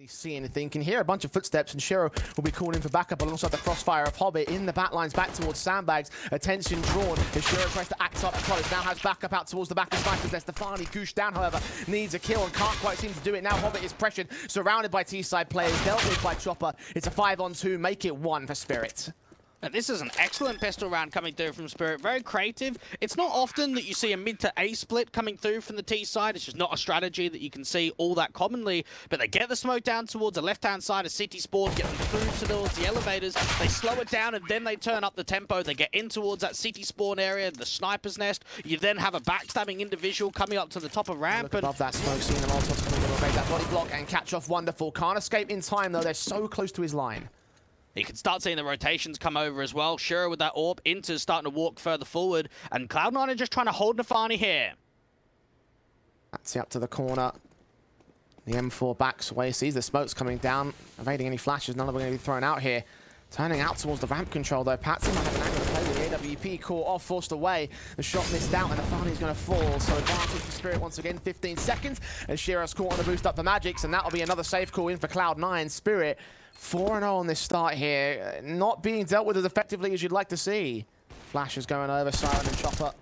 See anything, can hear a bunch of footsteps, and Shiro will be calling for backup alongside the crossfire of Hobbit in the backlines back towards sandbags. Attention drawn as Shiro tries to act up close. Now has backup out towards the back of snipers. There's nafany. Goosh down, however, needs a kill and can't quite seem to do it. Now Hobbit is pressured, surrounded by T-side players, dealt with by Chopper. It's a 5-on-2, make it 1 for Spirit. And this is an excellent pistol round coming through from Spirit. Very creative. It's not often that you see a mid to A split coming through from the T side. It's just not a strategy that you can see all that commonly. But they get the smoke down towards the left-hand side of City Spawn, get them through towards the elevators. They slow it down and then they turn up the tempo. They get in towards that City Spawn area, the sniper's nest. You then have a backstabbing individual coming up to the top of ramp. Look above that smoke scene, and also coming to evade that body block and catch off Wonderful. Can't escape in time though. They're so close to his line. You can start seeing the rotations come over as well. Shiro with that orb, Inter's starting to walk further forward, and Cloud9 are just trying to hold nafany here. That's up to the corner. The M4 backs away, sees the smokes coming down, evading any flashes. None of them are going to be thrown out here. Turning out towards the ramp control though. Patsy might have an angle to play with the AWP. Caught off, forced away. The shot missed out, and nafany's going to fall. So advantage for Spirit once again, 15 seconds. And Shiro's caught on the boost up for magixx, and that'll be another safe call in for Cloud9. Spirit 4-0 on this start here. Not being dealt with as effectively as you'd like to see. Flash is going over, Siren and Chopper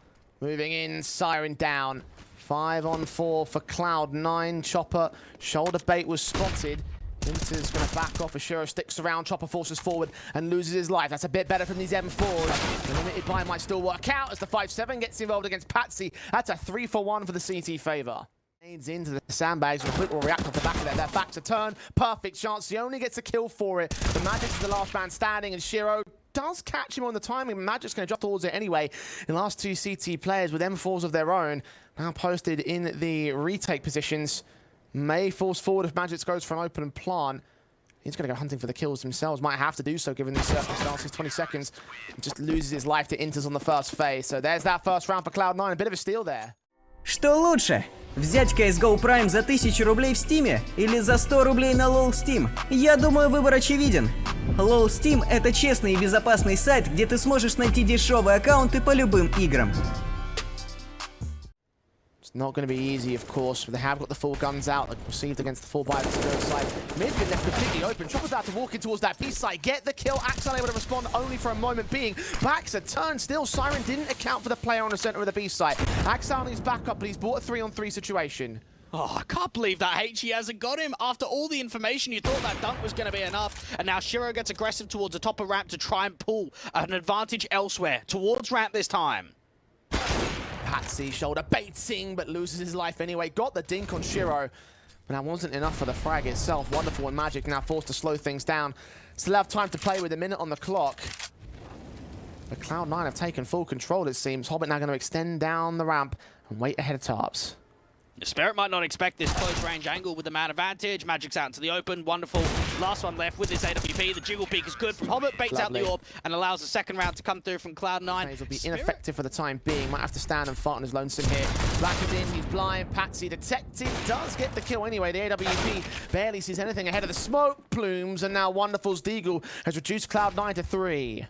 moving in, Siren down. 5-on-4 for Cloud9. Chopper, shoulder bait was spotted. Inter's going to back off as Shiro sticks around. Chopper forces forward and loses his life. That's a bit better from these M4s. The limited buy might still work out as the 5-7 gets involved against Patsy. That's a 3-for-1 for the CT favor. Aids into the sandbags. Quick will react off the back of that. Their back to turn. Perfect chance. He only gets a kill for it. The magixx is the last man standing, and Shiro does catch him on the timing. magixx going to drop towards it anyway. The last two CT players with M4s of their own now posted in the retake positions. May force forward if magixx goes for an open and plant. He's going to go hunting for the kills themselves. Might have to do so given these circumstances. 20 seconds. Just loses his life to Inters on the first phase. So there's that first round for Cloud9. A bit of a steal there. Что лучше? Взять CSGO Prime за 1000 рублей в Steam или за 100 рублей на LOL Steam? Я думаю, выбор очевиден. LOL Steam — это честный и безопасный сайт, где ты сможешь найти дешевые аккаунты по любым играм. Not going to be easy, of course, but they have got the full guns out, like received against the full buy of the Spirit side. Mid's been left completely open. Chopper's out to walk in towards that B side, get the kill. Axel able to respond only for a moment being. Backs a turn still. Siren didn't account for the player on the center of the B side. Axel needs backup, but he's bought a 3-on-3 situation. Oh, I can't believe that H hasn't got him. After all the information, you thought that dunk was going to be enough. And now Shiro gets aggressive towards the top of ramp to try and pull an advantage elsewhere. Towards ramp this time. Patsy shoulder baiting, but loses his life anyway. Got the dink on Shiro, but that wasn't enough for the frag itself. Wonderful and magixx now forced to slow things down. Still have time to play with a minute on the clock. But Cloud9 have taken full control, it seems. Hobbit now going to extend down the ramp and wait ahead of Tarps. The Spirit might not expect this close range angle with the man advantage. magixx out into the open. Wonderful. Last one left with this AWP. The jiggle peek is good from Hobbit. Baits out the orb and allows the second round to come through from Cloud9. FaZe will be ineffective for the time being. Might have to stand and fight on his lonesome here. Black is in. He's blind. Patsy detected. Does get the kill anyway. The AWP barely sees anything ahead of the smoke plumes. And now Wonderful's deagle has reduced Cloud9 to 3.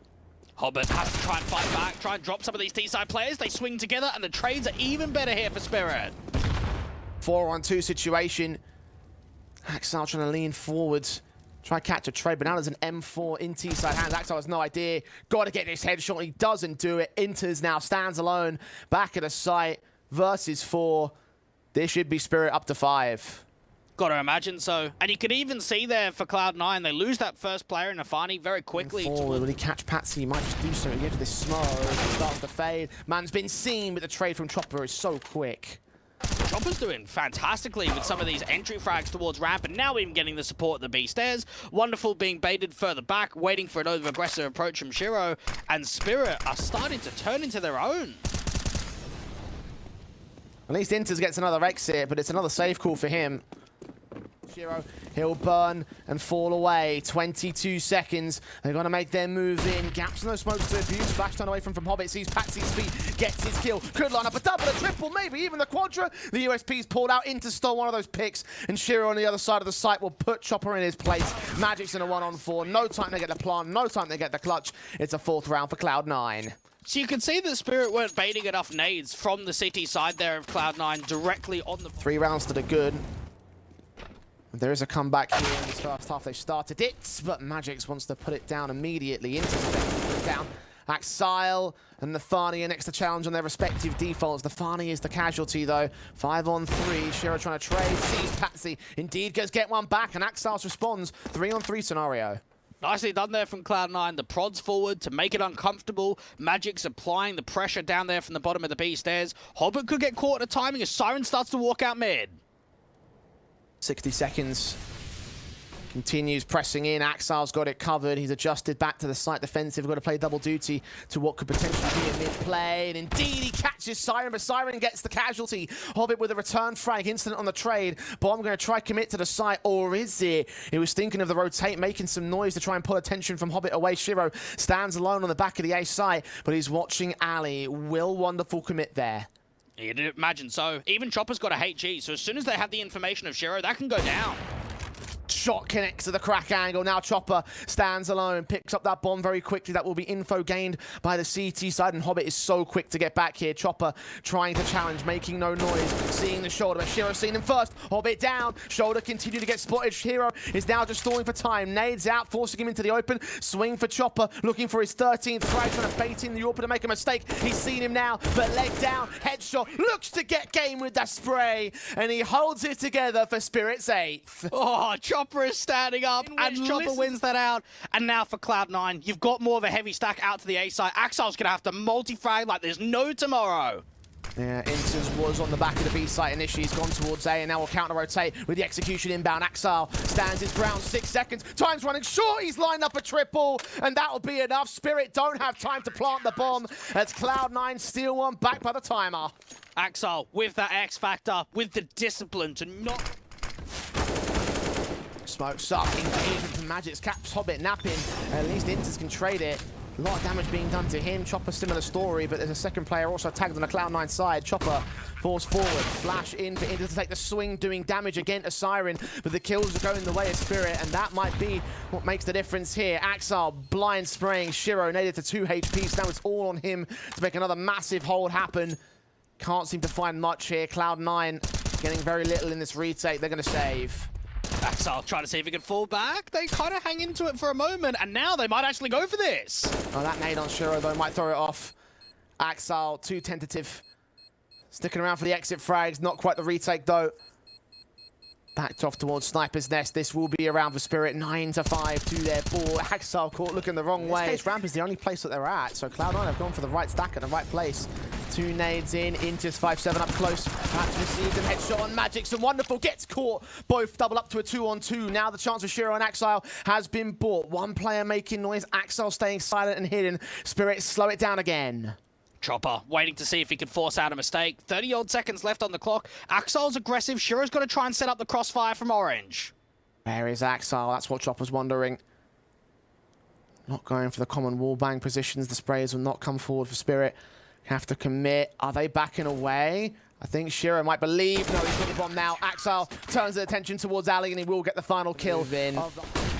Hobbit has to try and fight back. Try and drop some of these T-side players. They swing together and the trades are even better here for Spirit. 4-on-2 situation. Axel trying to lean forwards. Try to catch a trade, but now there's an M4 in T-side hands. Axel has no idea. Got to get this headshot. He doesn't do it. Inters now stands alone. Back at the site. Versus 4. This should be Spirit up to 5. Got to imagine so. And you can even see there for Cloud9, they lose that first player in nafany very quickly. Will he catch Patsy? He might just do so at the edge of this smoke. He starts to fade. Man's been seen, but the trade from Chopper is so quick. Chopper's doing fantastically with some of these entry frags towards ramp, and now even getting the support at the B stairs. Wonderful being baited further back, waiting for an over-aggressive approach from Shiro, and Spirit are starting to turn into their own. At least Inters gets another exit, but it's another safe call for him. Shiro, he'll burn and fall away. 22 seconds. They're going to make their move in. Gaps, no smokes to abuse. Flash turn away from Hobbit. Sees Patsy's feet. Gets his kill. Could line up a double, a triple, maybe even the quadra. The USP's pulled out. Inter stole one of those picks. And Shiro on the other side of the site will put Chopper in his place. magixx in a 1-on-4. No time to get the plant. No time to get the clutch. It's a 4th round for Cloud9. So you can see that Spirit weren't baiting enough nades from the city side there of Cloud9 directly on the... 3 rounds to the good. There is a comeback here in this first half. They started it, but magixx wants to put it down immediately. Into put it down. Axile and nafany are next to challenge on their respective defaults. nafany is the casualty though. 5-on-3. Shiro trying to trade. Sees patztzz. Indeed goes get one back, and Axile responds. 3-on-3 scenario. Nicely done there from Cloud9. The prods forward to make it uncomfortable. magixx applying the pressure down there from the bottom of the B stairs. Hobbit could get caught at a timing as Siren starts to walk out mid. 60 seconds. Continues pressing in. Axile's got it covered. He's adjusted back to the site defensive. Got to play double duty to what could potentially be a mid-play. And indeed, he catches Siren, but Siren gets the casualty. Hobbit with a return frag incident on the trade. Bomb going to try commit to the site, or is it? He was thinking of the rotate, making some noise to try and pull attention from Hobbit away. Shiro stands alone on the back of the A site, but he's watching Ali. Will Wonderful commit there? You'd imagine so. Even Chopper's got a HE, so as soon as they have the information of Shiro, that can go down. Shot connects to the crack angle. Now Chopper stands alone, picks up that bomb very quickly. That will be info gained by the CT side, and Hobbit is so quick to get back here. Chopper trying to challenge, making no noise, seeing the shoulder, but Shiro seen him first. Hobbit down, shoulder continue to get spotted. Shiro is now just stalling for time. Nades out, forcing him into the open. Swing for Chopper, looking for his 13th frag, trying to bait in the open to make a mistake. He's seen him now, but leg down, headshot, looks to get game with that spray, and he holds it together for Spirit's 8th. Oh, Chopper is standing up, and Chopper wins that out. And now for Cloud9, you've got more of a heavy stack out to the A side. Axile's going to have to multi-frag like there's no tomorrow. Yeah, Inters was on the back of the B site initially. He's gone towards A, and now will counter-rotate with the execution inbound. Axile stands his ground, 6 seconds. Time's running short. He's lined up a triple, and that'll be enough. Spirit don't have time to plant the bomb as Cloud9 steal one back by the timer. Axile with that X factor, with the discipline to not... Smokes up, engagement from magixx, caps Hobbit napping. At least Inters can trade it. A lot of damage being done to him. Chopper, similar story, but there's a second player also tagged on the Cloud9 side. Chopper forced forward, flash in for Inters to take the swing, doing damage again to Siren, but the kills are going the way of Spirit, and that might be what makes the difference here. Axile blind spraying Shiro, nated to 2 HP, so now it's all on him to make another massive hold happen. Can't seem to find much here. Cloud9 getting very little in this retake. They're going to save. Axile trying to see if he can fall back. They kind of hang into it for a moment, and now they might actually go for this. Oh, that nade on Shiro, though, might throw it off. Axile, too tentative. Sticking around for the exit frags. Not quite the retake, though. Backed off towards Sniper's Nest. This will be around for Spirit. 9-5 to their ball. Axile caught looking the wrong way. This case, ramp is the only place that they're at, so Cloud9 have gone for the right stack at the right place. 2 nades in, Inters 5-7 up close. That's received and headshot on magixx, and Wonderful gets caught. Both double up to a 2-on-2. Now the chance for Shiro and Axile has been bought. One player making noise, Axile staying silent and hidden. Spirit slow it down again. Chopper waiting to see if he could force out a mistake. 30-odd seconds left on the clock. Axile's aggressive. Shiro's got to try and set up the crossfire from Orange. Where is Axile? That's what Chopper's wondering. Not going for the common wallbang positions. The sprayers will not come forward for Spirit. Have to commit. Are they backing away? I think Shiro might believe. No, he's got the bomb now. Axile turns his attention towards Ali, and he will get the final kill.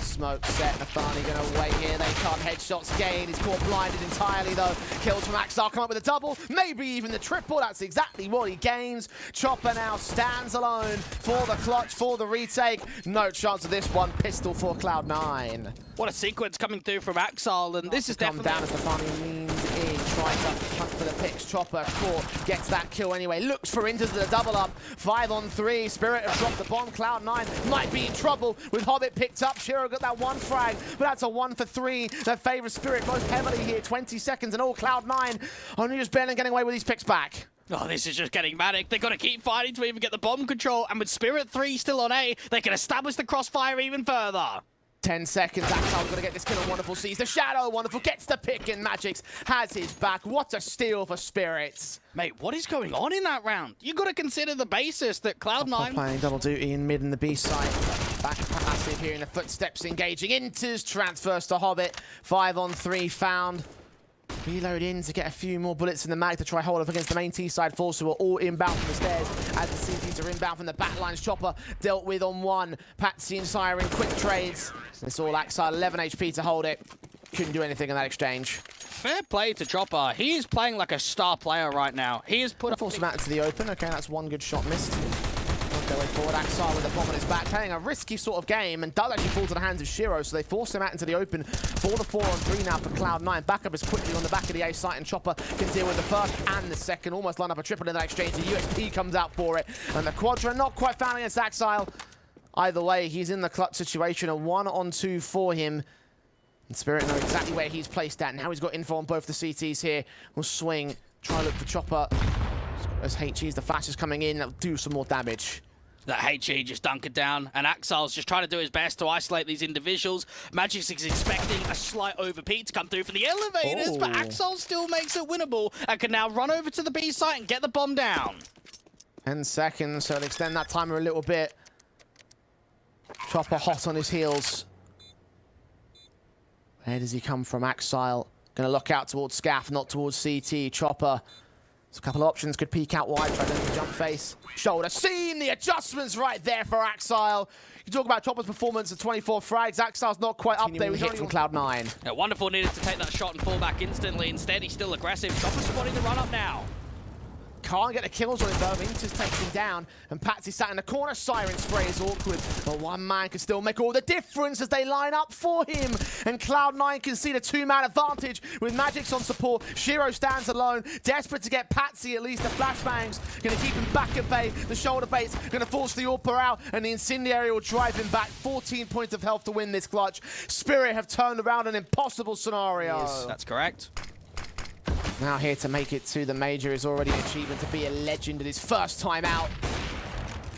Smoke set. nafany going to wait here. They can't. Headshots gain. He's caught blinded entirely, though. Kills from Axile. Come up with a double. Maybe even the triple. That's exactly what he gains. Chopper now stands alone for the clutch, for the retake. No chance of this one. Pistol for Cloud9. What a sequence coming through from Axile, and this is definitely... down as nafany leans in. Tries to hunt for the picks. Chopper caught. Gets that kill anyway. Looks for Inters to the double up. 5-on-3. Spirit have dropped the bomb. Cloud9 might be in trouble with Hobbit picked up. Shiro got that one frag, but that's a 1-for-3 that favors Spirit most heavily here. 20 seconds and all. Cloud9 only just barely getting away with these picks back. Oh, this is just getting manic. They've got to keep fighting to even get the bomb control, and with Spirit 3 still on A, they can establish the crossfire even further. 10 seconds. Axile's going to get this kill on Wonderful. Sees the shadow. Wonderful gets the pick, and magixx has his back. What a steal for Spirits. Mate, what is going on in that round? You got to consider the basis that Cloud9... Playing double duty in mid in the B side. Back passive, hearing the footsteps engaging. Inters transfers to Hobbit. 5-on-3 found. Reload in to get a few more bullets in the mag to try hold up against the main T side force, who are all inbound from the stairs as the CPs are inbound from the back lines. Chopper dealt with on one. patztzz and Siren quick trades. It's all Axile, 11 HP to hold it. Couldn't do anything in that exchange. Fair play to Chopper. He is playing like a star player right now. He has put... Force him out into the open. Okay, that's one good shot missed. their way forward. Axar with the bomb on his back, playing a risky sort of game, and does actually fall to the hands of shero, so they force him out into the open for the 4-on-3 now for Cloud9. Backup is quickly on the back of the A site, and Chopper can deal with the first and the second. Almost line up a triple in that exchange. The UXP comes out for it, and the Quadra not quite found against Axile. Either way, he's in the clutch situation, a 1-on-2 for him. And Spirit know exactly where he's placed at. Now he's got info on both the CTs here. We'll swing, try to look for Chopper. As HE's the flash is coming in, that'll do some more damage. That HE just dunk it down, and Axile's just trying to do his best to isolate these individuals. magixx is expecting a slight overpeak to come through for the elevators, but Axile still makes it winnable and can now run over to the B site and get the bomb down. 10 seconds, so they'll extend that timer a little bit. Chopper hot on his heels. Where does he come from? Axile gonna look out towards Scaff, not towards CT. Chopper. There's a couple of options. Could peek out wide, try to jump face. Shoulder seam, the adjustments right there for Axile. You talk about Chopper's performance at 24 frags. Axile's not quite up there. We hit from Cloud9. Yeah, Wonderful needed to take that shot and fall back instantly. Instead, he's still aggressive. Chopper's spotting the run up now. Can't get the kills on him though. Inters takes him down, and Patsy sat in the corner. Siren spray is awkward, but one man can still make all the difference as they line up for him. And Cloud9 can see the two-man advantage with magixx on support. shero stands alone, desperate to get Patsy at least. The flashbangs gonna keep him back at bay. The shoulder bait's gonna force the AWPer out, and the incendiary will drive him back. 14 points of health to win this clutch. Spirit have turned around an impossible scenario. Yes, that's correct. Now here to make it to the major is already an achievement to be a legend at his first time out.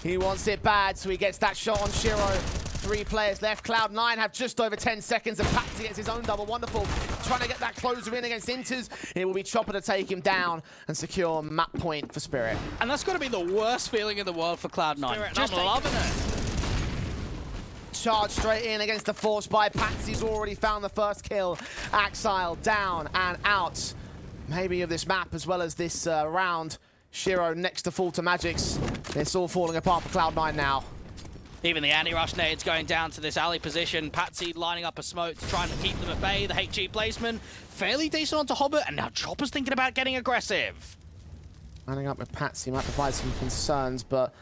He wants it bad, so he gets that shot on shero. 3 players left. Cloud9 have just over 10 seconds, and Patsy gets his own double. Wonderful. Trying to get that closer in against Inters. It will be Chopper to take him down and secure map point for Spirit. And that's got to be the worst feeling in the world for Cloud9. Just loving it. Charge straight in against the force by Patsy's already found the first kill. Axile down and out. Maybe of this map as well as this round. shero next to fall to magixx. It's all falling apart for Cloud9 now. Even the anti-rush nades going down to this alley position. Patsy lining up a smoke to try and keep them at bay. The HE placement fairly decent onto Hobbit, and now Chopper's thinking about getting aggressive. Lining up with Patsy might provide some concerns, but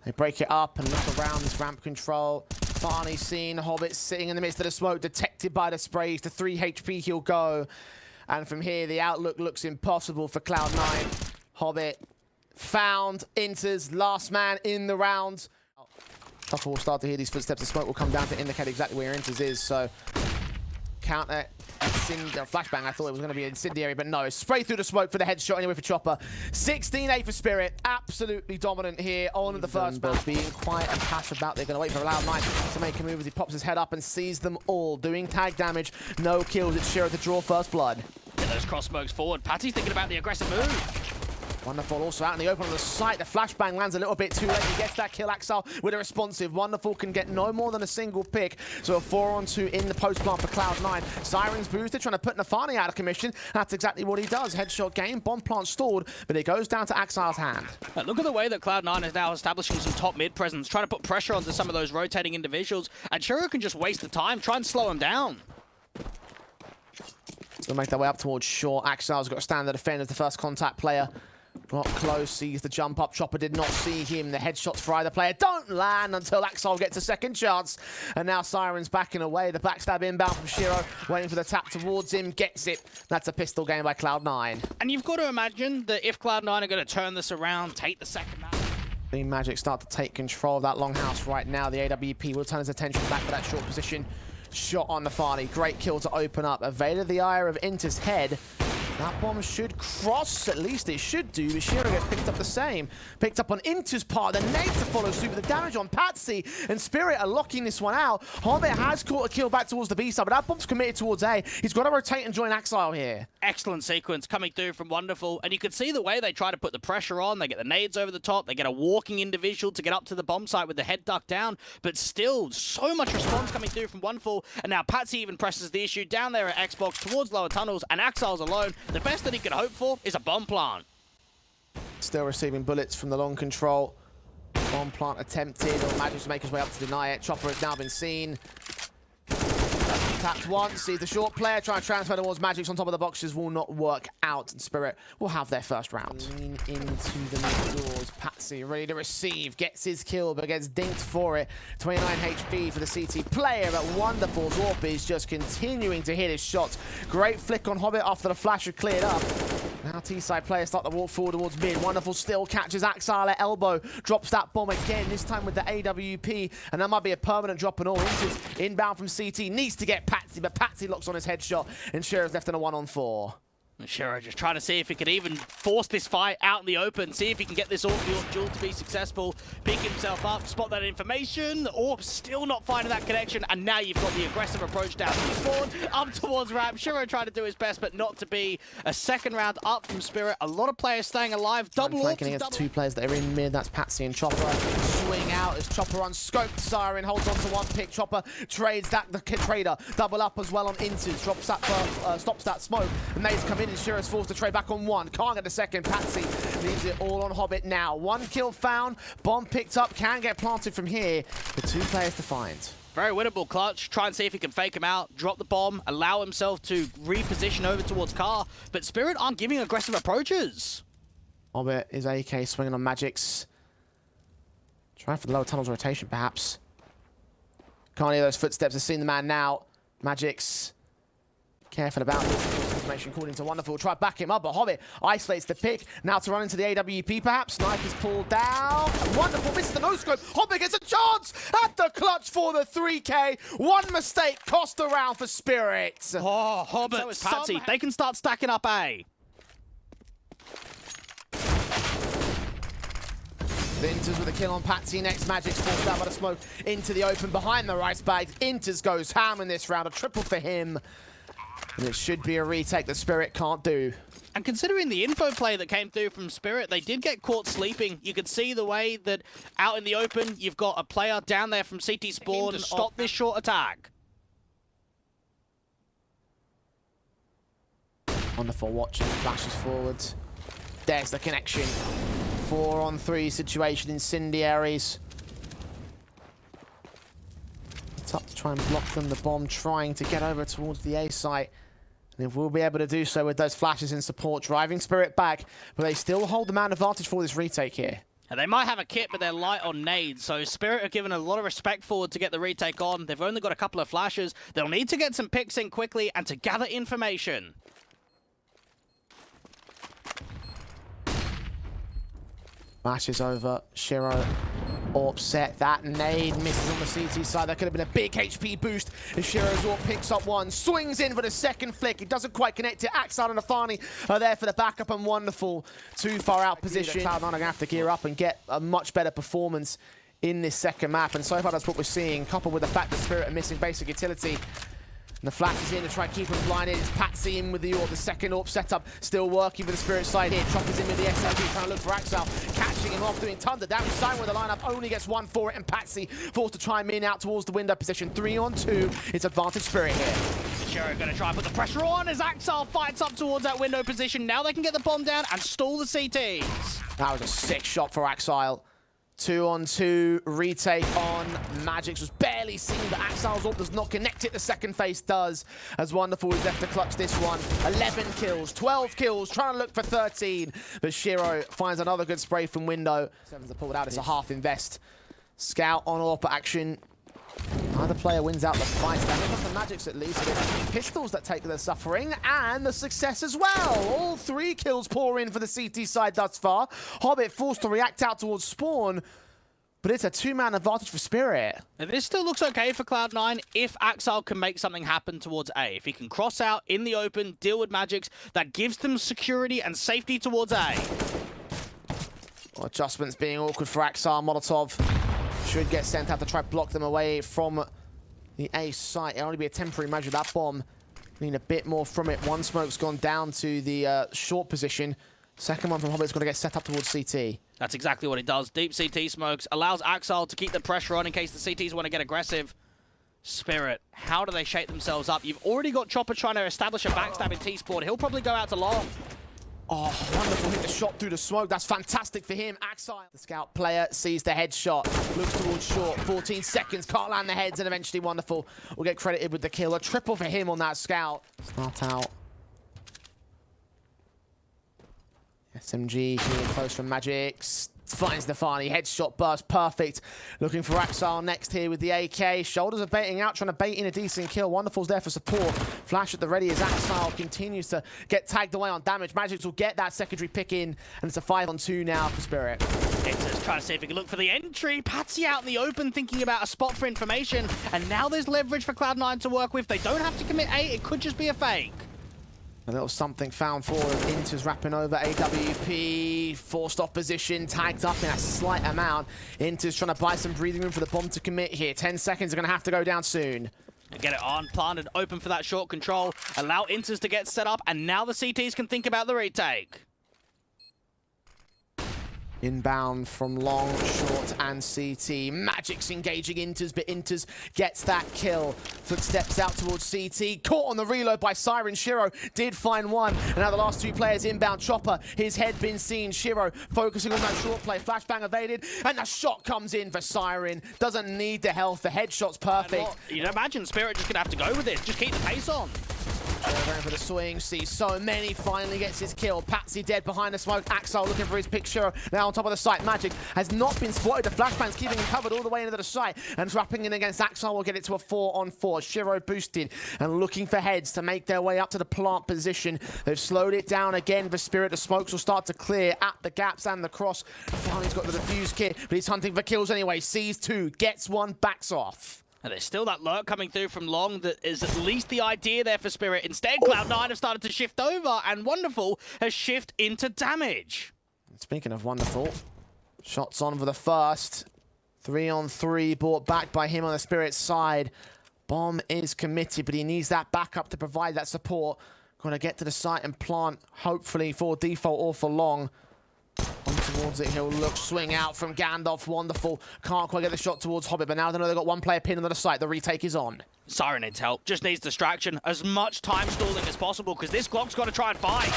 they break it up and look around this ramp control. Nafany seen, Hobbit sitting in the midst of the smoke, detected by the sprays. To 3 HP he'll go. And from here, the outlook looks impossible for Cloud9. Hobbit found, enters, last man in the round. Chopper will start to hear these footsteps. The smoke will come down to indicate exactly where Inters is. So, counter, flashbang. I thought it was going to be incendiary, but no. Spray through the smoke for the headshot anyway for Chopper. 16-8 for Spirit. Absolutely dominant here on the first match. Being quiet and passive about. They're going to wait for Cloud9 to make a move as he pops his head up and sees them all. Doing tag damage. No kills. It's shero to draw first blood. Get those cross smokes forward. Patsy's thinking about the aggressive move. Wonderful also out in the open on the site. The flashbang lands a little bit too late. He gets that kill. Axile with a responsive. Wonderful can get no more than a single pick. So a 4-on-2 in the post plant for Cloud9. Sirens boosted, trying to put Nafany out of commission. That's exactly what he does. Headshot game, bomb plant stalled, but it goes down to Axile's hand. Look at the way that Cloud9 is now establishing some top mid presence, trying to put pressure onto some of those rotating individuals, and shero can just waste the time, try and slow him down. So they'll make their way up towards short. Axile's got to stand the defend as the first contact player. Not close, sees the jump up. Chopper did not see him. The headshots for either player don't land until Axile gets a second chance. And now Siren's backing away. The backstab inbound from shero, waiting for the tap towards him, gets it. That's a pistol game by Cloud9. And you've got to imagine that if Cloud9 are going to turn this around, take the second map. The magixx start to take control of that longhouse right now. The AWP will turn his attention back to that short position. Shot on Nafany. Great kill to open up. Evaded the ire of Inter's head. That bomb should cross, at least it should do, but shero gets picked up the same. Picked up on Inter's part, the nade to follow suit with the damage on Patsy, and Spirit are locking this one out. Hobbit has caught a kill back towards the B side, but that bomb's committed towards A. He's got to rotate and join Axile here. Excellent sequence coming through from Wonderful, and you can see the way they try to put the pressure on. They get the nades over the top, they get a walking individual to get up to the bomb site with the head ducked down, but still, so much response coming through from Wonderful, and now Patsy even presses the issue down there at Xbox towards lower tunnels, and Axile's alone. The best that he could hope for is a bomb plant. Still receiving bullets from the long control. Bomb plant attempted, or magixx to make his way up to deny it. Chopper has now been seen. Tapped once, sees the short player, trying to transfer towards magixx on top of the boxes, will not work out. And Spirit will have their first round. Lean into the mid doors. Patsy ready to receive, gets his kill, but gets dinked for it. 29 HP for the CT player, but wonderful. Zorp is just continuing to hit his shots. Great flick on Hobbit after the flash had cleared up. Now T-side players start to walk forward towards mid. Wonderful still catches Axile at elbow. Drops that bomb again, this time with the AWP. And that might be a permanent drop and all. Inbound from CT. Needs to get Patsy, but Patsy locks on his headshot. And Shearer's left in a 1-on-4. Shearer just trying to see if he can even force this fight out in the open, see if he can get this AWP duel to be successful, pick himself up, spot that information. The AWP still not finding that connection, and now you've got the aggressive approach down to spawn, up towards ramp. Shearer trying to do his best, but not to be. A second round up from Spirit. A lot of players staying alive. Double flanking against two players that are in mid. That's Patsy and Chopper. Swing out as Chopper unscoped. Siren holds on to one pick. Chopper trades that, the trader. Double up as well on Inters. Drops that, stops that smoke. And they's come in. Shearer's forced to trade back on one. Can't get the second. Patsy leaves it all on Hobbit now. One kill found. Bomb picked up. Can get planted from here. The two players to find. Very winnable clutch. Try and see if he can fake him out, drop the bomb, allow himself to reposition over towards Car. But Spirit aren't giving aggressive approaches. Hobbit is AK swinging on magixx. Trying for the lower tunnels rotation, perhaps. Can't hear those footsteps. I've seen the man now. magixx. Careful about this. Information called into wonderful. Try to back him up, but Hobbit isolates the pick. Now to run into the AWP, perhaps. Knife is pulled down. Wonderful. Misses the no-scope. Hobbit gets a chance at the clutch for the 3K. One mistake cost the round for Spirit. Oh, Hobbit. So is Patsy. They can start stacking up A. Inters with a kill on Patsy next. magixx forced out by the smoke into the open behind the rice bags. Inters goes ham in this round. A triple for him. And it should be a retake that Spirit can't do. And considering the info play that came through from Spirit, they did get caught sleeping. You could see the way that out in the open, you've got a player down there from CT spawn to stop this short attack. Wonderful watching. Flashes forward. There's the connection. 4-on-3 situation, incendiaries. It's up to try and block them. The bomb trying to get over towards the A site. And if we'll be able to do so with those flashes in support, driving Spirit back, but they still hold the man advantage for this retake here. And they might have a kit, but they're light on nades. So Spirit are given a lot of respect forward to get the retake on. They've only got a couple of flashes. They'll need to get some picks in quickly and to gather information. Flashes over. Shiro upset. That nade misses on the CT side. That could have been a big HP boost. And Shiro's AWP picks up one. Swings in for the second flick. It doesn't quite connect it. Axile and nafany are there for the backup, and wonderful. Too far out position. Cloud9 are going to have to gear up and get a much better performance in this second map. And so far that's what we're seeing, coupled with the fact that Spirit are missing basic utility. And the flash is in to try and keep him blinded. It's Patsy in with the AWP. The second AWP setup still working for the Spirit side here. Chopper's in with the SLG trying to look for Axile. Catching him off, doing tons of damage. Sign with the lineup only gets one for it. And Patsy forced to chime in out towards the window position. 3-on-2. It's advantage Spirit here. Shiro going to try and put the pressure on as Axile fights up towards that window position. Now they can get the bomb down and stall the CTs. That was a sick shot for Axile. 2-on-2 retake on magixx was barely seen, but Axile's AWP does not connect it. The second phase does. As wonderful, he's left to clutch this one. 11 kills, 12 kills, trying to look for 13. But Shiro finds another good spray from window. Sevens are pulled out. It's a half invest. Scout on AWP action. Either player wins out the fight. Standing up the magixx at least. It's pistols that take the suffering and the success as well. All 3 kills pour in for the CT side thus far. Hobbit forced to react out towards spawn, but it's a 2-man advantage for Spirit. And this still looks okay for Cloud9 if Axile can make something happen towards A. If he can cross out in the open, deal with magixx, that gives them security and safety towards A. Well, adjustments being awkward for Axile. Molotov should get sent out to try to block them away from the A site. It'll only be a temporary measure. That bomb need a bit more from it. One smoke's gone down to the short position. Second one from Hobbit's going to get set up towards CT. That's exactly what it does. Deep CT smokes allows Axile to keep the pressure on in case the CTs want to get aggressive. Spirit, how do they shape themselves up? You've already got Chopper trying to establish a backstab in T-Spawn. He'll probably go out to long. Oh, wonderful hit the shot through the smoke. That's fantastic for him. Axile, the scout player, sees the headshot, looks towards short. 14 seconds, can't land the heads, and eventually wonderful will get credited with the kill. A triple for him on that scout. Start out. SMG getting close from magixx. Finds nafany, headshot burst, perfect. Looking for Axile next here with the AK. Shoulders are baiting out, trying to bait in a decent kill. Wonderful's there for support. Flash at the ready as Axile continues to get tagged away on damage. magixx will get that secondary pick in, and it's a 5-on-2 now for Spirit. It's trying to see if he can look for the entry. Patsy out in the open thinking about a spot for information, and now there's leverage for Cloud9 to work with. They don't have to commit A, it could just be a fake. A little something found for him. Inter's wrapping over AWP, forced off position, tagged up in a slight amount. Inter's trying to buy some breathing room for the bomb to commit here. 10 seconds are going to have to go down soon. Get it on, planted, open for that short control. Allow Inters to get set up, and now the CTs can think about the retake. Inbound from long, short, and CT. magixx engaging Inters, but Inters gets that kill. Footsteps out towards CT. Caught on the reload by Siren. Shiro did find one. And now the last two players inbound. Chopper, his head been seen. Shiro focusing on that short play. Flashbang evaded, and the shot comes in for Siren. Doesn't need the health. The headshot's perfect. You'd imagine Spirit just going to have to go with it. Just keep the pace on. Going for the swing, sees so many, finally gets his kill. Patsy dead behind the smoke. Axile looking for his picture. Now on top of the site. magixx has not been spotted. The flashbang's keeping him covered all the way into the site. And wrapping in against Axile will get it to a 4-on-4. Shiro boosted and looking for heads to make their way up to the plant position. They've slowed it down again for Spirit. The smokes will start to clear at the gaps and the cross. Finally, he's got the defuse kit, but he's hunting for kills anyway. Sees two, gets one, backs off. And there's still that lurk coming through from long that is at least the idea there for Spirit. Instead, Cloud9 have started to shift over, and Wonderful has shifted into damage. Speaking of Wonderful, shots on for the first. 3-on-3 brought back by him on the Spirit side. Bomb is committed, but he needs that backup to provide that support. Got to get to the site and plant, hopefully for default or for long. On towards it, he'll look, swing out from Gandalf. Wonderful. Can't quite get the shot towards Hobbit, but now they know they've got one player pinned on the site. The retake is on. Siren needs help. Just needs distraction. As much time stalling as possible, because this Glock's got to try and fight.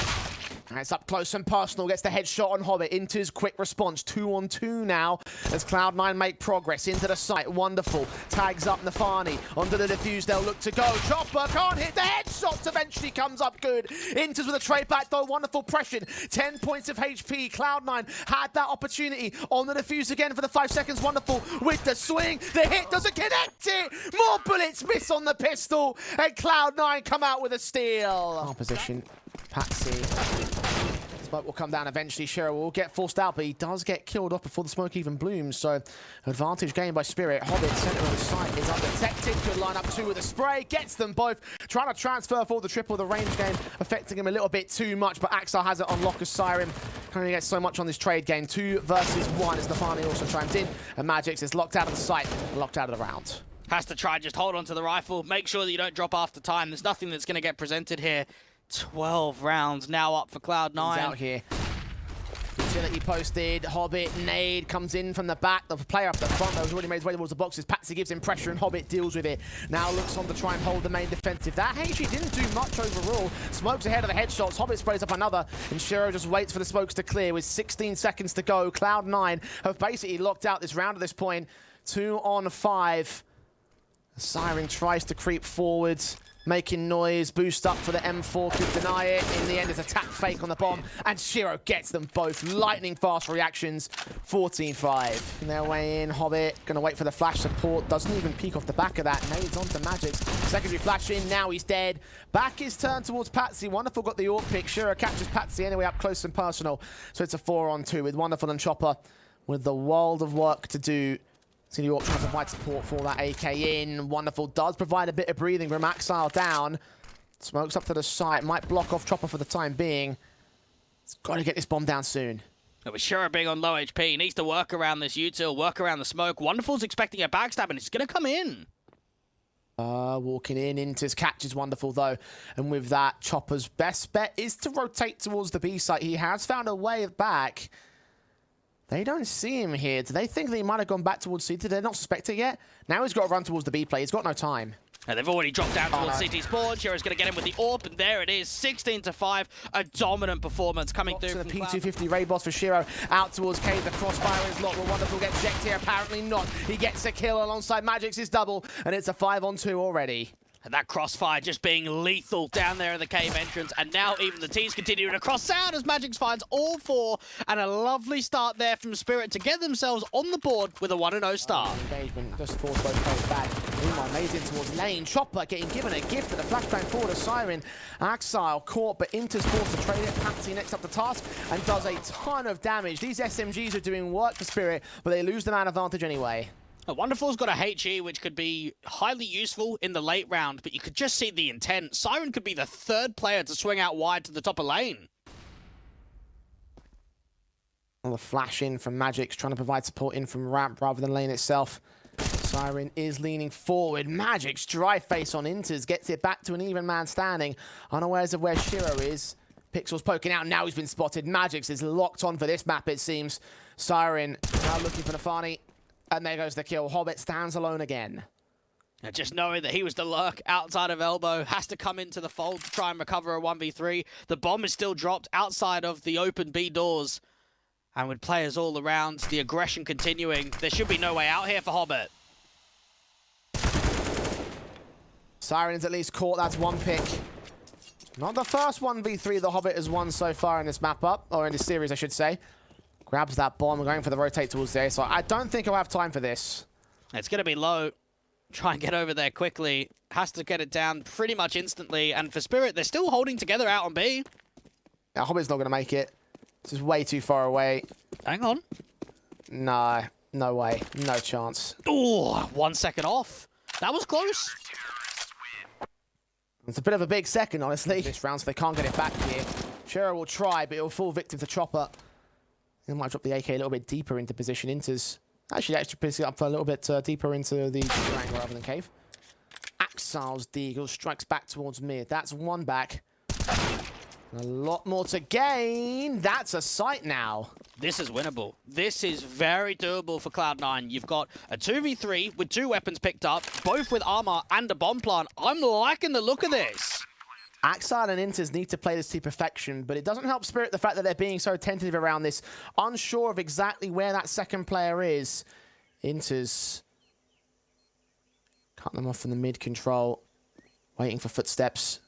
And it's up close and personal. Gets the headshot on Hobbit. Inter's quick response. 2-on-2 now as Cloud9 make progress into the site. Wonderful. Tags up nafany. Onto the defuse. They'll look to go. Chopper can't hit the headshot. Eventually comes up good. Inter's with a trade back though. Wonderful pressure. 10 points of HP. Cloud9 had that opportunity on the defuse again for the 5 seconds. Wonderful with the swing. The hit doesn't connect it. More bullets miss on the pistol. And Cloud9 come out with a steal. Opposition. Patsy. Smoke will come down eventually. Shiro will get forced out, but he does get killed off before the smoke even blooms. So, advantage gained by Spirit. Hobbit, center of the site, is undetected. Could line up two with a spray. Gets them both. Trying to transfer for the triple. The range game affecting him a little bit too much, but Axile has it on lock as Siren. Can only get so much on this trade game. 2 versus 1 as nafany also chimes in. And magixx is locked out of the site, locked out of the round. Has to try, just hold on to the rifle. Make sure that you don't drop after time. There's nothing that's going to get presented here. 12 rounds now up for Cloud9. Out here. Utility posted. Hobbit, nade comes in from the back. The player up the front that was already made his way towards the boxes. Patsy gives him pressure and Hobbit deals with it. Now looks on to try and hold the main defensive. That HG didn't do much overall. Smokes ahead of the headshots. Hobbit sprays up another. And Shiro just waits for the smokes to clear with 16 seconds to go. Cloud9 have basically locked out this round at this point. 2-on-5. Siren tries to creep forwards. Making noise, boost up for the M4, could deny it. In the end, it's a tap fake on the bomb, and Shiro gets them both. Lightning fast reactions, 14-5. Their way in, Hobbit, gonna wait for the flash support, doesn't even peek off the back of that. Nades onto magixx. Secondary flash in, now he's dead. Back is turned towards Patsy. Wonderful got the AWP pick. Shiro catches Patsy anyway up close and personal. So it's a 4-on-2 with Wonderful and Chopper with the world of work to do. New York trying to provide support for that AK in. Wonderful does provide a bit of breathing room. Axile down. Smokes up to the site. Might block off Chopper for the time being. It's got to get this bomb down soon. It was Shiro being on low HP. He needs to work around this util, work around the smoke. Wonderful's expecting a backstab, and it's going to come in. Walking in. Inter's catch is Wonderful, though. And with that, Chopper's best bet is to rotate towards the B site. He has found a way back. They don't see him here. Do they think that he might have gone back towards C? Did they not suspect it yet? Now he's got to run towards the B play. He's got no time. And they've already dropped down towards CT spawn. Shero's going to get him with the AWP, and there it is, 16-5. A dominant performance coming through from the P250 Ray boss for Shiro. Out towards Cave. The crossfire is locked. Will Wonderful get checked here? Apparently not. He gets a kill alongside magixx's double, and it's a 5-on-2 already. And that crossfire just being lethal down there in the cave entrance. And now even the T's continuing to cross out as magixx finds all four. And a lovely start there from Spirit to get themselves on the board with a 1-0 start. Engagement just forced both players back. Meanwhile, Maze in towards lane. Chopper getting given a gift at the flashbang forward of Siren. Axile caught, but Inter's forced to trade it. Patsy next up the task and does a ton of damage. These SMGs are doing work for Spirit, but they lose the man advantage anyway. Wonderful's got a HE, which could be highly useful in the late round, but you could just see the intent. Siren could be the third player to swing out wide to the top of lane. Well, the flash in from magixx, trying to provide support in from ramp rather than lane itself. Siren is leaning forward. magixx, dry face on Inters, gets it back to an even man standing, unawares of where Shiro is. Pixel's poking out, now he's been spotted. magixx is locked on for this map, it seems. Siren now looking for nafany. And there goes the kill. Hobbit stands alone again. And just knowing that he was the lurk outside of elbow, has to come into the fold to try and recover a 1v3. The bomb is still dropped outside of the open B doors. And with players all around, the aggression continuing, there should be no way out here for Hobbit. Siren's at least caught, that's one pick. Not the first 1v3 the Hobbit has won so far in this map up, or in this series I should say. Grabs that bomb, going for the rotate towards the A, so I don't think he'll have time for this. It's going to be low. Try and get over there quickly. Has to get it down pretty much instantly. And for Spirit, they're still holding together out on B. Yeah, Hobbit's not going to make it. This is way too far away. Hang on. No, no way. No chance. Oh, 1 second off. That was close. It's a bit of a big second, honestly. This round, so they can't get it back here. Shiro will try, but he'll fall victim to Chopper. He might drop the AK a little bit deeper into position. Inter's actually puts it up a little bit deeper into the angle rather than cave. Axile's Deagle strikes back towards mid. That's one back. A lot more to gain. That's a sight now. This is winnable. This is very doable for Cloud9. You've got a 2v3 with 2 weapons picked up, both with armor and a bomb plant. I'm liking the look of this. Axile and Inters need to play this to perfection, but it doesn't help Spirit the fact that they're being so tentative around this, unsure of exactly where that second player is. Inters cut them off from the mid control, waiting for footsteps.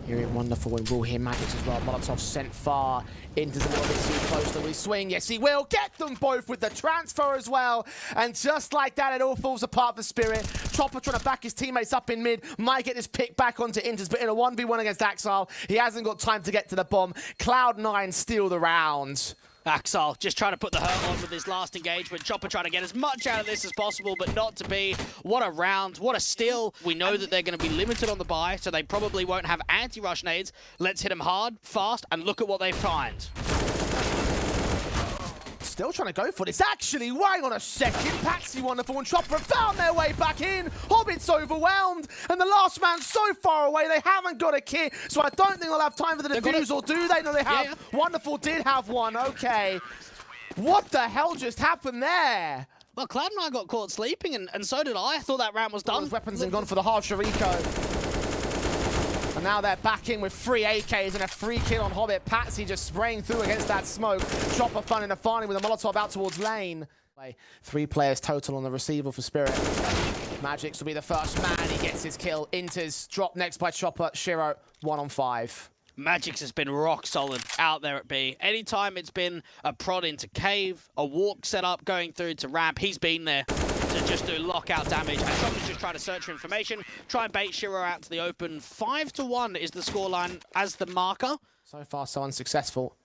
Hearing Wonderful and will hear magixx as well. Molotov sent far. Inters a little bit too close. Will he swing? Yes, he will. Get them both with the transfer as well. And just like that, it all falls apart for Spirit. Chopper trying to back his teammates up in mid. Might get this pick back onto Inters, but in a 1v1 against Axile, he hasn't got time to get to the bomb. Cloud9 steal the round. Axile just trying to put the hurt on with his last engagement. Chopper trying to get as much out of this as possible, but not to be. What a round, what a steal. We know that they're going to be limited on the buy, so they probably won't have anti-rush nades. Let's hit them hard, fast, and look at what they find. Still trying to go for this. Actually, wait on a second. Patsy, Wonderful, and Chopper have found their way back in. Hobbit's overwhelmed, and the last man's so far away, they haven't got a kit, so I don't think they'll have time for the defuse, or do they? No, they have. Yeah. Wonderful did have one. Okay. What the hell just happened there? Well, Cloud9 got caught sleeping, and so did I. I thought that round was done. Those weapons have gone for the hard Shariko. And now they're back in with 3 AKs and a free kill on Hobbit. Patsy just spraying through against that smoke. Chopper finding nafany with a Molotov out towards lane. 3 players total on the receiver for Spirit. magixx will be the first man. He gets his kill. Inters dropped next by Chopper. Shiro 1-on-5. magixx has been rock solid out there at B. Anytime it's been a prod into cave, a walk setup going through to ramp, he's been there to just do lockout damage. And Chopper's just trying to search for information, try and bait Shiro out to the open. 5-1 is the scoreline as the marker. So far, so unsuccessful.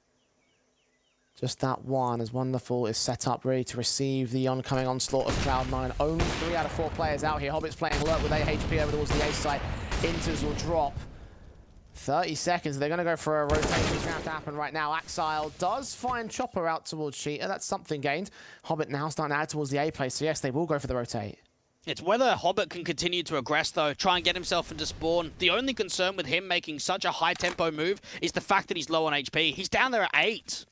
Just that one as Wonderful is set up ready to receive the oncoming onslaught of Cloud9. Only 3 out of 4 players out here. Hobbit's playing alert with AHP over towards the A site. Inters will drop. 30 seconds. They're going to go for a rotation. It's going to have to happen right now. Axile does find Chopper out towards Cheetah. That's something gained. Hobbit now starting to add towards the A place. So yes, they will go for the rotate. It's whether Hobbit can continue to aggress, though, try and get himself into spawn. The only concern with him making such a high-tempo move is the fact that he's low on HP. He's down there at 8.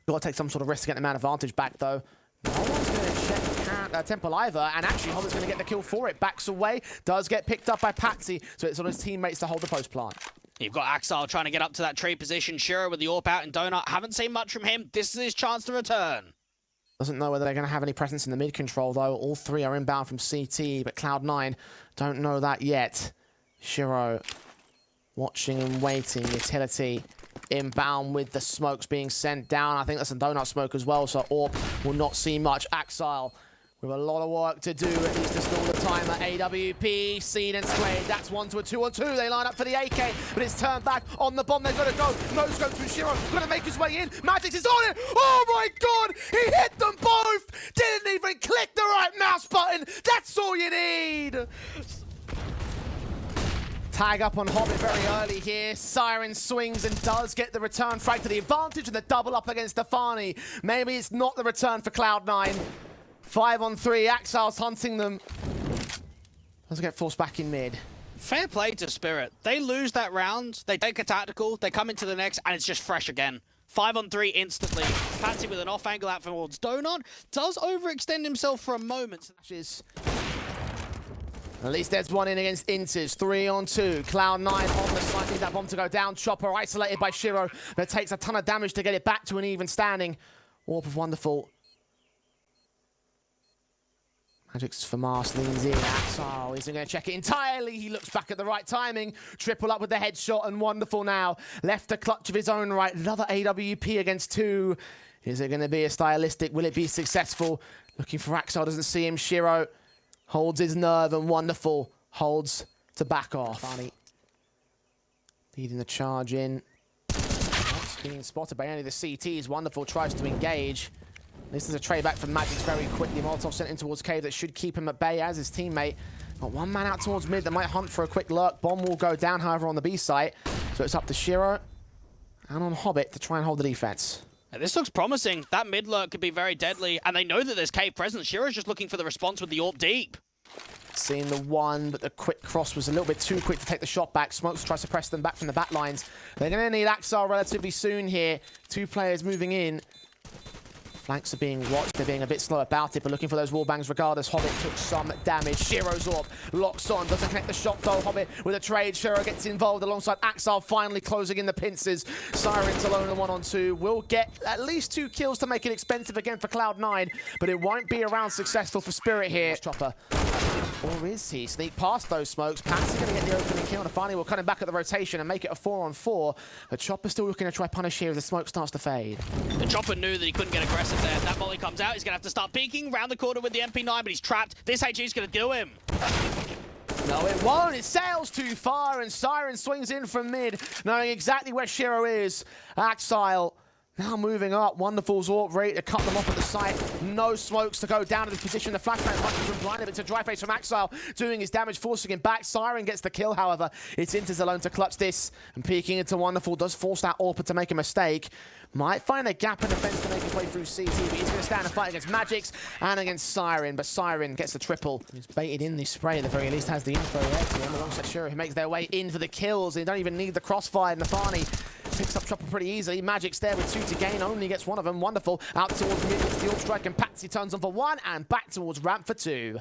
Got to take some sort of risk to get the man advantage back, though. No one's going to check Temple either, and actually hobbit's going to get the kill for it. Backs away, does get picked up by patzzzz, so it's on his teammates to hold the post plant. You've got Axile trying to get up to that tree position. Shiro with the AWP out and Donut. Haven't seen much from him. This is his chance to return. Doesn't know whether they're going to have any presence in the mid control, though. All three are inbound from CT, but Cloud9 don't know that yet. Shiro watching and waiting. Utility inbound with the smokes being sent down. I think that's a Donut smoke as well, so AWP will not see much. Axile with a lot of work to do, at least to stall the timer. AWP, seen and sprayed. That's 1 to a 2-on-2. They line up for the AK, but it's turned back on the bomb. They've got to go. No scope through Shiro. Got to make his way in. magixx is on it. Oh my god! He hit them both! Didn't even click the right mouse button. That's all you need. Tag up on Hobbit very early here. Siren swings and does get the return frag to the advantage and the double up against nafany. Maybe it's not the return for Cloud9. 5-on-3, Axile's hunting them. Doesn't get forced back in mid. Fair play to Spirit. They lose that round, they take a tactical, they come into the next, and it's just fresh again. 5-on-3 instantly. patzzzz with an off angle out towards Donut. Does overextend himself for a moment. At least there's one in against Inters. 3-on-2. Cloud9 on the side. Need that bomb to go down. Chopper isolated by Shiro. That takes a ton of damage to get it back to an even standing. Warp of Wonderful. magixx for Mars leans in. Axile isn't going to check it entirely. He looks back at the right timing. Triple up with the headshot, and Wonderful now left a clutch of his own right. Another AWP against 2. Is it going to be a stylistic? Will it be successful? Looking for Axile, doesn't see him. Shiro holds his nerve, and Wonderful holds to back off. Funny. Leading the charge in. Not being spotted by any of the CTs. Wonderful tries to engage. This is a trade back from magixx very quickly. Molotov sent in towards Cave that should keep him at bay as his teammate. Got one man out towards mid that might hunt for a quick lurk. Bomb will go down, however, on the B site. So it's up to Shiro and on Hobbit to try and hold the defense. This looks promising. That mid lurk could be very deadly, and they know that there's Cave present. Shiro's just looking for the response with the AWP deep. Seeing the one, but the quick cross was a little bit too quick to take the shot back. Smokes tries to press them back from the back lines. They're going to need Axile relatively soon here. 2 players moving in. Flanks are being watched. They're being a bit slow about it, but looking for those wall bangs regardless. Hobbit took some damage. Shiro's AWP locks on. Doesn't connect the shot though. Hobbit with a trade. Shiro gets involved alongside Axile, finally closing in the pincers. Siren's alone in 1-on-2. Will get at least 2 kills to make it expensive again for Cloud9, but it won't be around successful for Spirit here. Chopper. Or is he? Sneak past those smokes. patzzzz going to get the opening kill, and finally we'll cut him back at the rotation and make it a 4-on-4. But Chopper's still looking to try punish here as the smoke starts to fade. The Chopper knew that he couldn't get aggressive there. That volley comes out. He's going to have to start peeking round the corner with the MP9, but he's trapped. This HG's going to do him. No, it won't. It sails too far, and Siren swings in from mid, knowing exactly where Shiro is. Axile now moving up. Wonderful's AWP ready to cut them off at the site. No smokes to go down to this position. The flashbang punches from blinded. It's a dry face from Axile doing his damage, forcing him back. Siren gets the kill, however. It's Inters alone to clutch this, and peeking into Wonderful does force that AWP to make a mistake. Might find a gap in the fence to make his way through CT, but he's going to stand and fight against magixx and against Siren, but Siren gets the triple. He's baited in this spray, at the very least has the info there to him alongside Shiro, who makes their way in for the kills. They don't even need the crossfire. nafany picks up Chopper pretty easily. magixx there with 2 to gain, only gets 1 of them. Wonderful out towards mid, gets the AWP strike, and patzzzz turns on for 1 and back towards ramp for 2.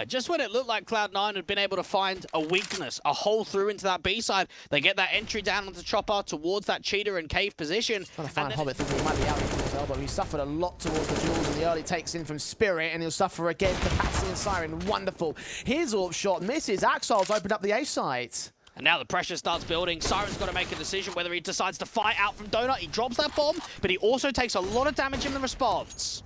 Just when it looked like Cloud9 had been able to find a weakness, a hole through into that B side, they get that entry down onto Chopper towards that cheater and Cave position. Trying to find Hobbit, thinking he might be out towards elbow. He suffered a lot towards the duels in the early takes in from Spirit, and he'll suffer again to patzzzz and Siren. Wonderful. His AWP shot misses. Axile's opened up the A site. And now the pressure starts building. Siren's got to make a decision whether he decides to fight out from Donut. He drops that bomb, but he also takes a lot of damage in the response.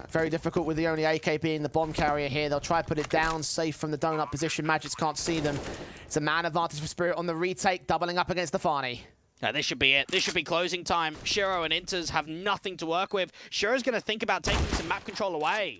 Very difficult with the only AK being the bomb carrier here. They'll try to put it down, safe from the Donut position. magixx can't see them. It's a man advantage for Spirit on the retake, doubling up against nafany. Now, this should be it. This should be closing time. Shiro and Inters have nothing to work with. Shiro's going to think about taking some map control away.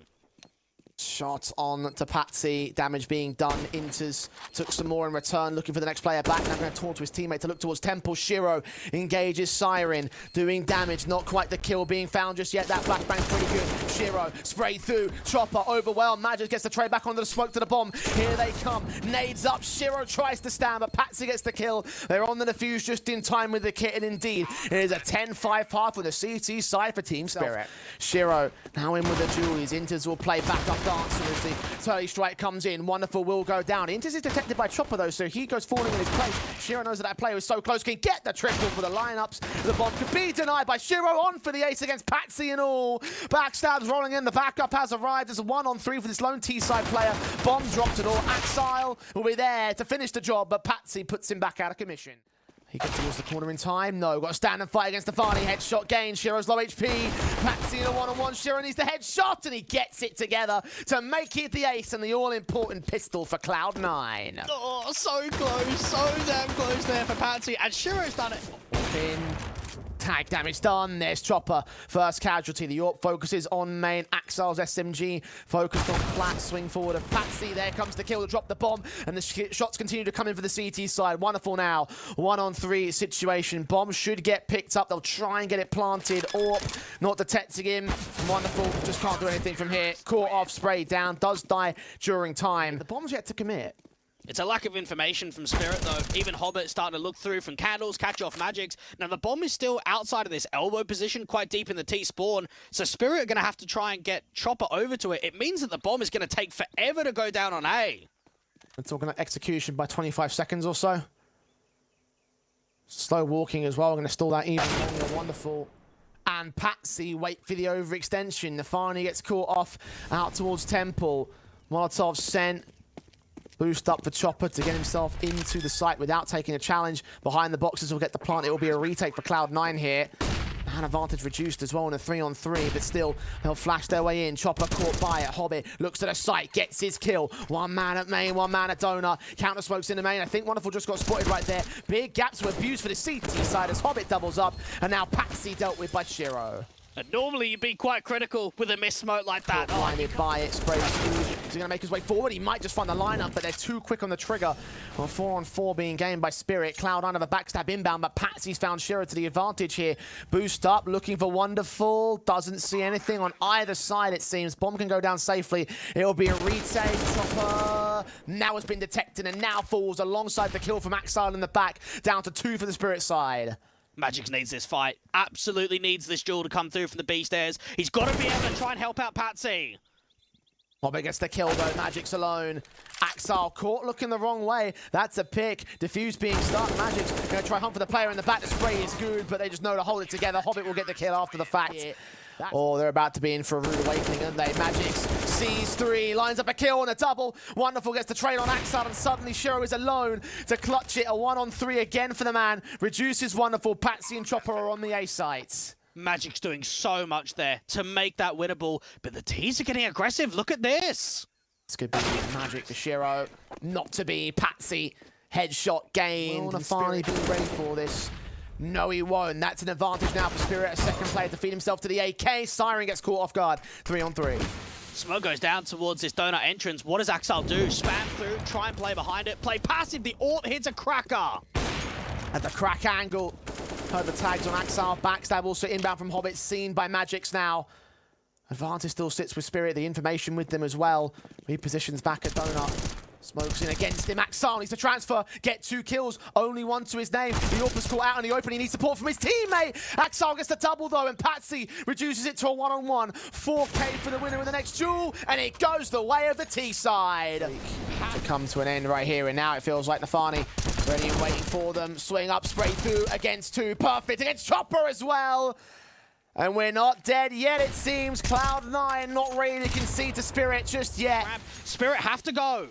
Shot on to patzzzz, damage being done. Inters took some more in return, looking for the next player back. Now going to talk to his teammate to look towards Temple. Shiro engages Siren, doing damage. Not quite the kill being found just yet. That flashbang's pretty good. Shiro sprayed through. Chopper overwhelmed. magixx gets the trade back onto the smoke to the bomb. Here they come. Nades up. Shiro tries to stand, but patzzzz gets the kill. They're on the defuse just in time with the kit, and indeed, it is a 10-5 path with the CT side for Team Spirit. Shiro now in with the Julies. Inters will play back up dancer as the Turley strike comes in. Wonderful will go down. Intis is detected by Chopper though, so he goes falling in his place. Shiro knows that player was so close, can get the triple for the lineups. The bomb could be denied by Shiro, on for the ace against Patsy and all. Backstabs rolling in, the backup has arrived. There's a 1-on-3 for this lone T-side player. Bomb dropped and all. Axile will be there to finish the job, but Patsy puts him back out of commission. He gets towards the corner in time. No, got to stand and fight against nafany. Headshot gain. Shiro's low HP. Patsy in a one-on-one. Shiro needs the headshot, and he gets it together to make it the ace and the all-important pistol for Cloud9. Oh, so close. So damn close there for Patsy. And Shiro's done it. In. Tag damage done. There's Chopper. First casualty. The York focuses on main. Axile's SMG focused on flat swing forward of Patsy. There comes the kill to drop the bomb, and the shots continue to come in for the CT side. Wonderful now. 1-on-3 situation. Bomb should get picked up. They'll try and get it planted. Orp not detecting him. Wonderful. Just can't do anything from here. Caught off. Sprayed down. Does die during time. The bomb's yet to commit. It's a lack of information from Spirit, though. Even Hobbit starting to look through from candles, catch off magixx. Now, the bomb is still outside of this elbow position, quite deep in the T-spawn. So Spirit are going to have to try and get Chopper over to it. It means that the bomb is going to take forever to go down on A. We're talking about execution by 25 seconds or so. Slow walking as well. We're going to stall that even longer. Wonderful. And Patsy wait for the overextension. nafany gets caught off out towards Temple. Molotov sent. Boost up for Chopper to get himself into the site without taking a challenge. Behind the boxes will get the plant. It will be a retake for Cloud9 here. Man advantage reduced as well in a 3-on-3, but still they'll flash their way in. Chopper caught by it. Hobbit looks at the site, gets his kill. One man at main, one man at donut. Counter smokes in the main. I think Wonderful just got spotted right there. Big gaps were abused for the CT side as Hobbit doubles up, and now Patsy dealt with by Shiro. And normally you'd be quite critical with a miss smoke like that. Blinded by it, sprays through. Is he going to make his way forward? He might just find the lineup, but they're too quick on the trigger. On 4-on-4 being gained by Spirit. Cloud9 have a backstab inbound, but Patsy's found Shiro to the advantage here. Boost up, looking for Wonderful. Doesn't see anything on either side, it seems. Bomb can go down safely. It'll be a retake. Chopper now has been detected and now falls alongside the kill from Axile in the back. Down to 2 for the Spirit side. magixx needs this fight. Absolutely needs this duel to come through from the B stairs. He's got to be able to try and help out Patsy. Hobbit gets the kill though, magixx alone. Axile caught looking the wrong way. That's a pick. Diffuse being stuck. magixx going to try hunt for the player in the back. The spray is good, but they just know to hold it together. Hobbit will get the kill after the fact. Oh, they're about to be in for a rude awakening, aren't they? magixx sees 3, lines up a kill and a double. Wonderful gets the trade on Axile, and suddenly Shiro is alone to clutch it. A 1-on-3 again for the man. Reduces Wonderful. Patsy and Chopper are on the A site. magixx doing so much there to make that winnable, but the T's are getting aggressive. Look at this. This could be magic for Shiro. Not to be. Patsy. Headshot gained. Will nafany be ready for this? No, he won't. That's an advantage now for Spirit. A second player to feed himself to the AK. Siren gets caught off guard. 3-on-3. Smoke goes down towards this donut entrance. What does Axile do? Spam through, try and play behind it. Play passive. The AWP hits a cracker. At the crack angle. Heard the tags on Axile. Backstab also inbound from Hobbit. Seen by magixx now. Advantage still sits with Spirit. The information with them as well. Repositions back at donut. Smokes in against him. Axile needs to transfer, get 2 kills, only 1 to his name. The AWP is caught out in the open. He needs support from his teammate. Axile gets the double though, and Patsy reduces it to a 1-on-1. 4K for the winner in the next duel, and it goes the way of the T side. To come to an end right here, and now it feels like nafany ready and waiting for them. Swing up, spray through against 2. Perfect against Chopper as well. And we're not dead yet, it seems. Cloud9 not ready to concede to Spirit just yet. Spirit have to go.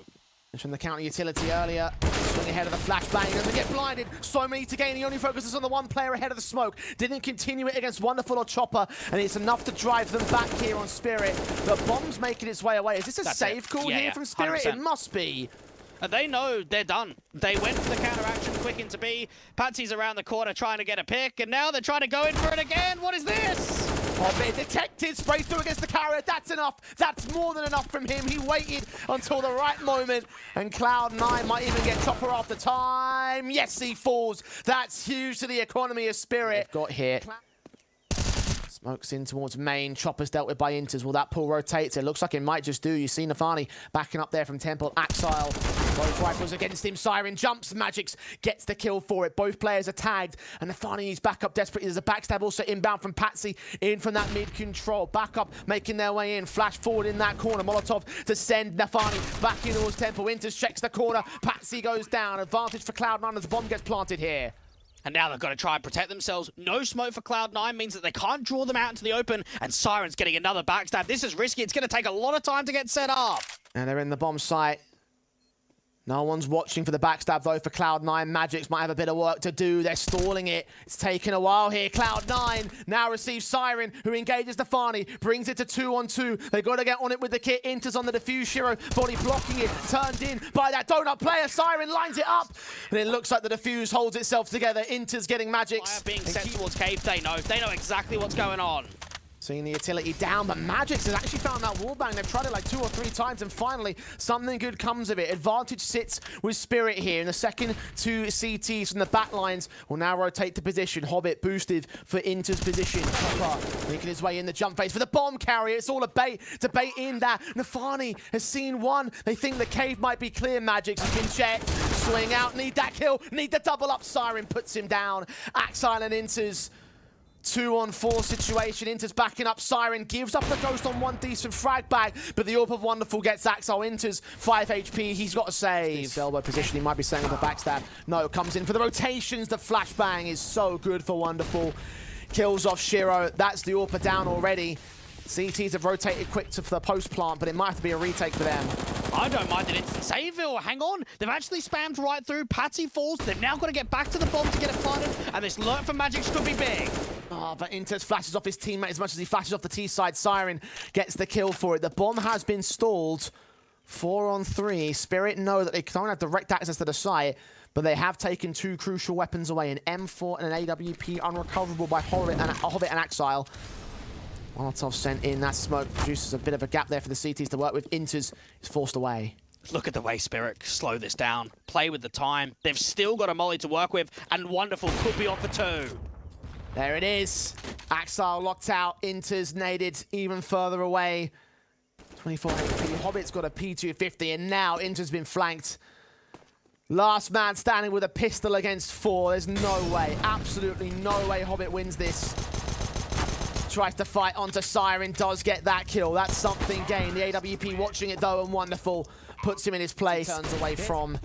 Mentioned the counter utility earlier. Swing ahead of the flashbang, and they get blinded. So many to gain. He only focuses on the 1 player ahead of the smoke. Didn't continue it against Wonderful or Chopper, and it's enough to drive them back here on Spirit. The bomb's making its way away. Is this a save call here from Spirit? 100%. It must be. They know they're done. They went for the counteraction quick into B. Patsy's around the corner trying to get a pick, and now they're trying to go in for it again. What is this? Hobbit detected, spray through against the carrier. That's enough. That's more than enough from him. He waited until the right moment, and Cloud9 might even get Chopper after time. Yes, he falls. That's huge to the economy of Spirit. They've got here. Smokes in towards main. Chopper's dealt with by Inters. Will that pull rotates? It looks like it might just do. You see nafany backing up there from Temple. Axile. Both rifles against him. Siren jumps. magixx gets the kill for it. Both players are tagged. And nafany is back up desperately. There's a backstab also inbound from patztzz. In from that mid control. Back up, making their way in. Flash forward in that corner. Molotov to send nafany back in towards Temple. Inters checks the corner. patztzz goes down. Advantage for Cloud9 as the bomb gets planted here. And now they've got to try and protect themselves. No smoke for Cloud9 means that they can't draw them out into the open, and Siren's getting another backstab. This is risky. It's going to take a lot of time to get set up. And they're in the bomb site. No one's watching for the backstab, though, for Cloud9. magixx might have a bit of work to do. They're stalling it. It's taken a while here. Cloud9 now receives Siren, who engages nafany, brings it to 2-on-2. They got to get on it with the kit. Inters on the defuse. Shiro, body blocking it. Turned in by that donut player. Siren lines it up. And it looks like the defuse holds itself together. Inters getting magixx. Fire being sent towards cave. They know exactly what's going on. Seeing the utility down, but magixx has actually found that wallbang. They've tried it like 2 or 3 times, and finally, something good comes of it. Advantage sits with Spirit here, and the second 2 CTs from the back lines will now rotate to position. Hobbit boosted for Inter's position. Chopper making his way in the jump phase for the bomb carrier. It's all a bait to bait in that. nafany has seen one. They think the cave might be clear. magixx has been checked. Swing out, need that kill, need the double up. Siren puts him down. Axile and Inters. 2-on-4 situation. Inters backing up. Siren gives up the ghost on one decent frag bag, but the AWP of Wonderful gets Axile. Inters 5 HP. He's got to save. His elbow position. He might be saying with a backstab. No, comes in for the rotations. The flashbang is so good for Wonderful. Kills off Shiro. That's the AWP down already. CTs have rotated quick for the post plant, but it might have to be a retake for them. I don't mind an instant save, or hang on. They've actually spammed right through. patztzz falls. They've now got to get back to the bomb to get it planted, and this lurk from magixx could be big. Oh, but Inters flashes off his teammate as much as he flashes off the T side. Siren gets the kill for it. The bomb has been stalled. 4-on-3. Spirit know that they don't have direct access to the site, but they have taken 2 crucial weapons away, an M4 and an AWP, unrecoverable by Hobbit and Axile. Molotov sent in. That smoke produces a bit of a gap there for the CTs to work with. Inters is forced away. Look at the way Spirit slow this down. Play with the time. They've still got a molly to work with, and Wonderful could be on for 2. There it is. Axile locked out. Inters naded even further away. 24 HP. Hobbit's got a P250, and now Inter's been flanked. Last man standing with a pistol against 4. There's no way, absolutely no way Hobbit wins this. Tries to fight onto Siren, does get that kill. That's something gained. The AWP watching it though, and Wonderful puts him in his place. Turns away from.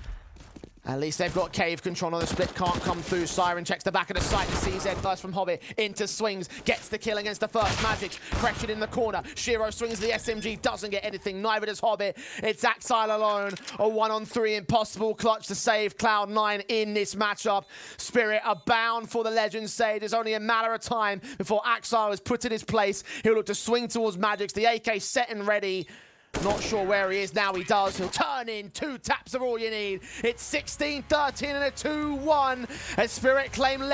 At least they've got cave control. The split can't come through. Siren checks the back of the site. CZ first from Hobbit. Into swings. Gets the kill against the first. magixx pressured in the corner. Shiro swings the SMG. Doesn't get anything. Neither does Hobbit. It's Axile alone. A 1-on-3 impossible clutch to save Cloud9 in this matchup. Spirit are bound for the Legends save. There's only a matter of time before Axile is put in his place. He'll look to swing towards magixx. The AK set and ready. Not sure where he is now. He does. He'll turn in. 2 taps are all you need. It's 16-13 and a 2-1 as Spirit claim